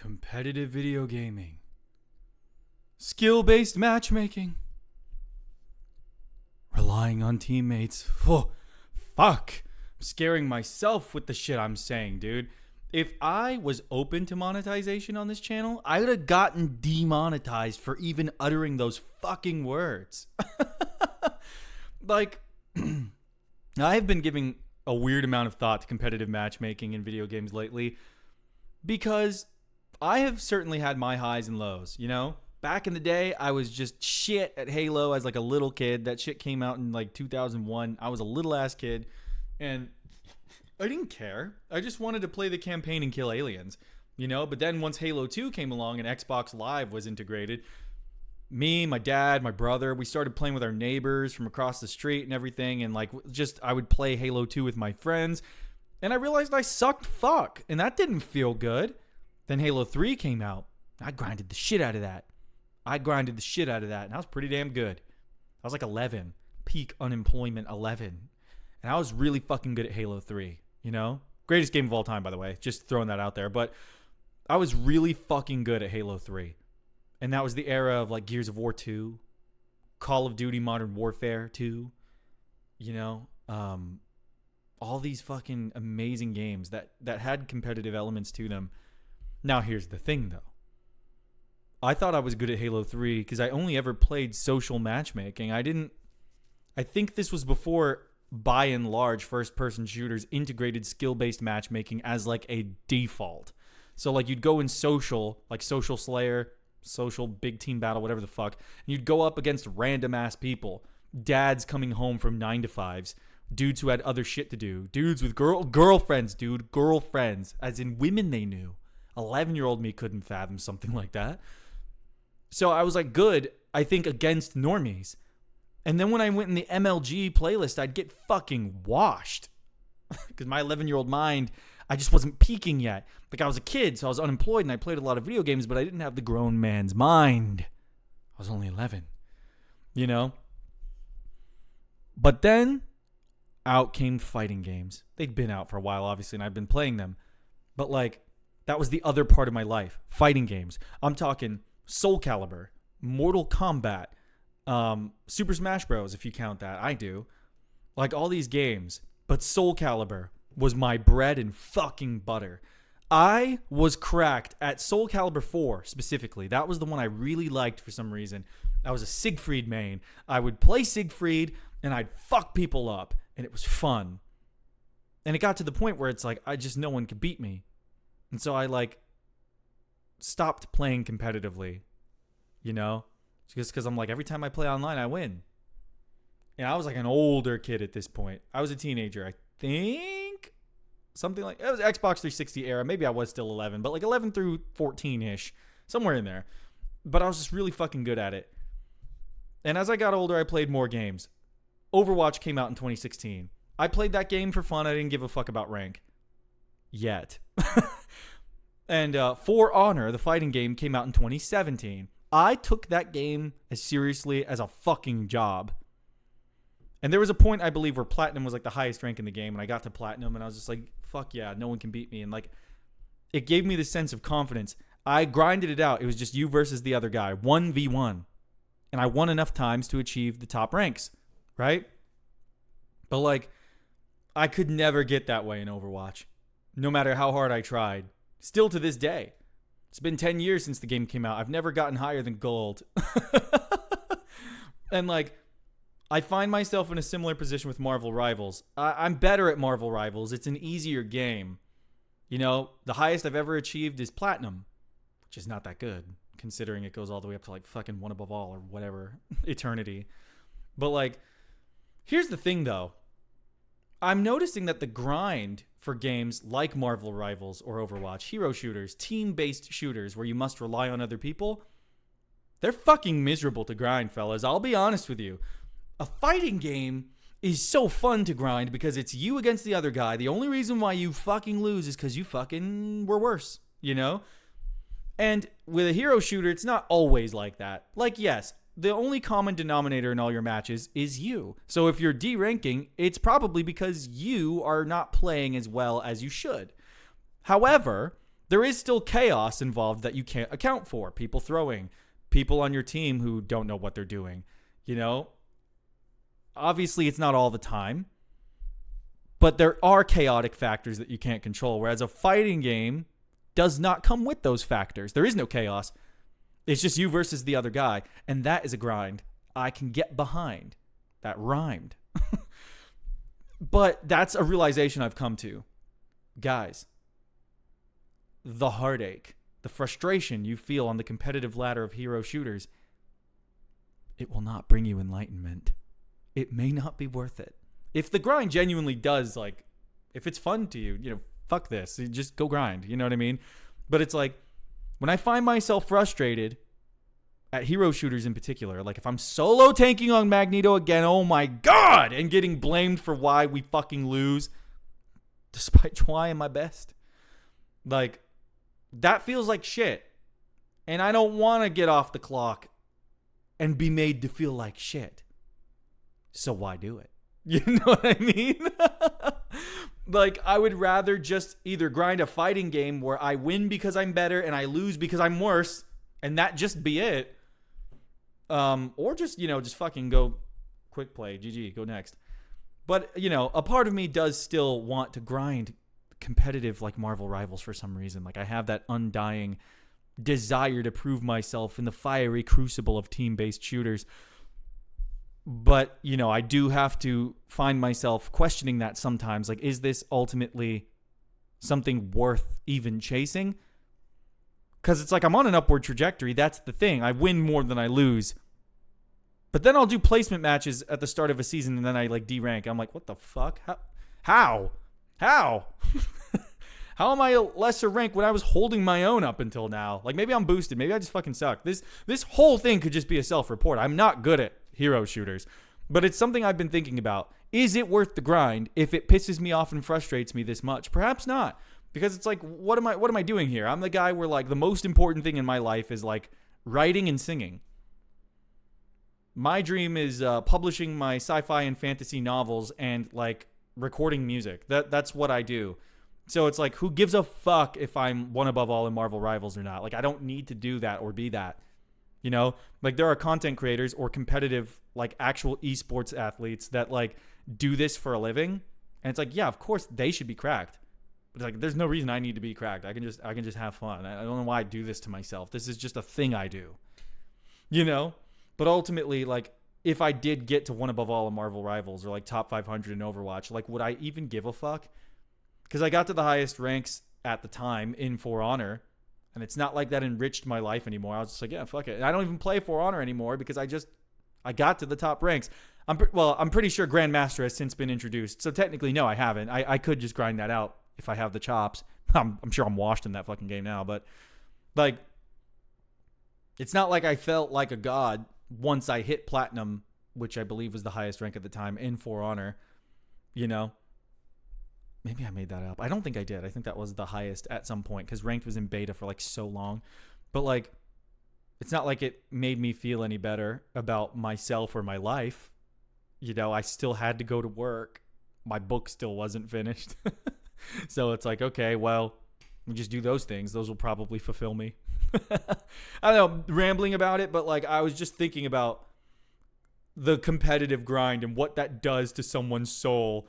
competitive video gaming, skill-based matchmaking, relying on teammates. Oh, fuck. I'm scaring myself with the shit I'm saying, dude. If I was open to monetization on this channel, I would have gotten demonetized for even uttering those fucking words. Like, I have been giving a weird amount of thought to competitive matchmaking in video games lately because I have certainly had my highs and lows, you know? Back in the day, I was just shit at Halo as like a little kid. That shit came out in like 2001. I was a little ass kid and I didn't care. I just wanted to play the campaign and kill aliens, you know? But then once Halo 2 came along and Xbox Live was integrated, me, my dad, my brother, we started playing with our neighbors from across the street and everything. And like, just, I would play Halo 2 with my friends. And I realized I sucked fuck. And that didn't feel good. Then Halo 3 came out. I grinded the shit out of that. And I was pretty damn good. I was like 11. Peak unemployment 11. And I was really fucking good at Halo 3, you know? Greatest game of all time, by the way. Just throwing that out there. But I was really fucking good at Halo 3. And that was the era of like Gears of War 2, Call of Duty Modern Warfare 2, you know? All these fucking amazing games that had competitive elements to them. Now, here's the thing, though. I thought I was good at Halo 3 because I only ever played social matchmaking. I think this was before, by and large, first-person shooters integrated skill-based matchmaking as like a default. So like you'd go in social, like Social Slayer, social big team battle, whatever the fuck, and you'd go up against random-ass people. Dads coming home from 9 to 5s. Dudes who had other shit to do. Dudes with girlfriends, dude. Girlfriends. As in women they knew. 11-year-old me couldn't fathom something like that. So I was like good, I think, against normies. And then when I went in the MLG playlist, I'd get fucking washed. Because my 11-year-old mind, I just wasn't peaking yet. Like I was a kid, so I was unemployed and I played a lot of video games, but I didn't have the grown man's mind. I was only 11. You know? But then, out came fighting games. They'd been out for a while, obviously, and I'd been playing them. But like, that was the other part of my life. Fighting games. I'm talking Soul Calibur, Mortal Kombat, Super Smash Bros, if you count that. I do. Like all these games. But Soul Calibur was my bread and fucking butter. I was cracked at Soul Calibur 4 specifically. That was the one I really liked for some reason. I was a Siegfried main. I would play Siegfried and I'd fuck people up. And it was fun. And it got to the point where it's like, no one could beat me. And so I like stopped playing competitively, you know, just because I'm like, every time I play online, I win. And I was like an older kid at this point. I was a teenager, I think. Something like, it was Xbox 360 era. Maybe I was still 11, but like 11 through 14-ish, somewhere in there. But I was just really fucking good at it. And as I got older, I played more games. Overwatch came out in 2016. I played that game for fun. I didn't give a fuck about rank. Yet. And For Honor, the fighting game, came out in 2017. I took that game as seriously as a fucking job. And there was a point, I believe, where Platinum was like the highest rank in the game. And I got to Platinum and I was just like, fuck yeah, no one can beat me. And like, it gave me this sense of confidence. I grinded it out. It was just you versus the other guy. 1v1. And I won enough times to achieve the top ranks. Right? But like, I could never get that way in Overwatch. No matter how hard I tried. Still to this day. It's been 10 years since the game came out. I've never gotten higher than gold. And like, I find myself in a similar position with Marvel Rivals. I'm better at Marvel Rivals. It's an easier game. You know, the highest I've ever achieved is Platinum. Which is not that good. Considering it goes all the way up to like fucking One Above All or whatever. Eternity. But like, here's the thing though. I'm noticing that the grind for games like Marvel Rivals or Overwatch, hero shooters, team-based shooters where you must rely on other people, they're fucking miserable to grind, fellas. I'll be honest with you. A fighting game is so fun to grind because it's you against the other guy. The only reason why you fucking lose is because you fucking were worse, you know? And with a hero shooter, it's not always like that. Like, yes, the only common denominator in all your matches is you. So if you're D-ranking, it's probably because you are not playing as well as you should. However, there is still chaos involved that you can't account for. People throwing, people on your team who don't know what they're doing. You know, obviously it's not all the time, but there are chaotic factors that you can't control. Whereas a fighting game does not come with those factors. There is no chaos. It's just you versus the other guy. And that is a grind I can get behind. That rhymed. But that's a realization I've come to. Guys, the heartache, the frustration you feel on the competitive ladder of hero shooters, it will not bring you enlightenment. It may not be worth it. If the grind genuinely does, like, if it's fun to you, you know, fuck this. You just go grind. You know what I mean? But it's like, when I find myself frustrated at hero shooters in particular, like if I'm solo tanking on Magneto again, oh my God, and getting blamed for why we fucking lose, despite trying my best. Like, that feels like shit. And I don't want to get off the clock and be made to feel like shit. So why do it? You know what I mean? Like, I would rather just either grind a fighting game where I win because I'm better and I lose because I'm worse, and that just be it. Or just, you know, just fucking go quick play, GG, go next. But, you know, a part of me does still want to grind competitive like Marvel Rivals for some reason. Like, I have that undying desire to prove myself in the fiery crucible of team-based shooters. But, you know, I do have to find myself questioning that sometimes. Like, is this ultimately something worth even chasing? Because it's like I'm on an upward trajectory. That's the thing. I win more than I lose. But then I'll do placement matches at the start of a season and then I, like, derank. I'm like, what the fuck? How? How am I a lesser rank when I was holding my own up until now? Like, maybe I'm boosted. Maybe I just fucking suck. This whole thing could just be a self-report. I'm not good at hero shooters, but it's something I've been thinking about. Is it worth the grind if it pisses me off and frustrates me this much? Perhaps not, because it's like, what am I doing here? I'm the guy where, like, the most important thing in my life is, like, writing and singing. My dream is publishing my sci-fi and fantasy novels and, like, recording music. That's what I do. So it's like, who gives a fuck if I'm one above all in Marvel Rivals or not? Like, I don't need to do that or be that. You know, like, there are content creators or competitive, like, actual esports athletes that, like, do this for a living. And it's like, yeah, of course they should be cracked. But it's like, there's no reason I need to be cracked. I can just have fun. I don't know why I do this to myself. This is just a thing I do, you know? But ultimately, like, if I did get to one above all in Marvel Rivals or, like, top 500 in Overwatch, like, would I even give a fuck? Because I got to the highest ranks at the time in For Honor. And it's not like that enriched my life anymore. I was just like, yeah, fuck it. And I don't even play For Honor anymore because I got to the top ranks. I'm pretty sure Grandmaster has since been introduced. So technically, no, I haven't. I could just grind that out if I have the chops. I'm sure I'm washed in that fucking game now. But, like, it's not like I felt like a god once I hit Platinum, which I believe was the highest rank at the time in For Honor, you know? Maybe I made that up. I don't think I did. I think that was the highest at some point because ranked was in beta for, like, so long. But, like, it's not like it made me feel any better about myself or my life. You know, I still had to go to work. My book still wasn't finished. So it's like, okay, well, we just do those things. Those will probably fulfill me. I don't know, rambling about it, but, like, I was just thinking about the competitive grind and what that does to someone's soul.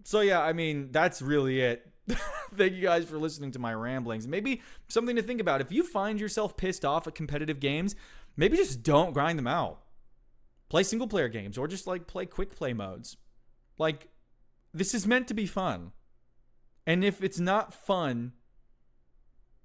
So, yeah, I mean, that's really it. Thank you guys for listening to my ramblings. Maybe something to think about. If you find yourself pissed off at competitive games, maybe just don't grind them out. Play single-player games or just, like, play quick play modes. Like, this is meant to be fun. And if it's not fun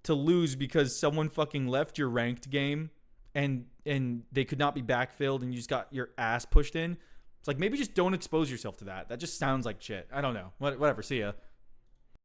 to lose because someone fucking left your ranked game and they could not be backfilled and you just got your ass pushed in, it's like, maybe just don't expose yourself to that. That just sounds like shit. I don't know. Whatever. See ya.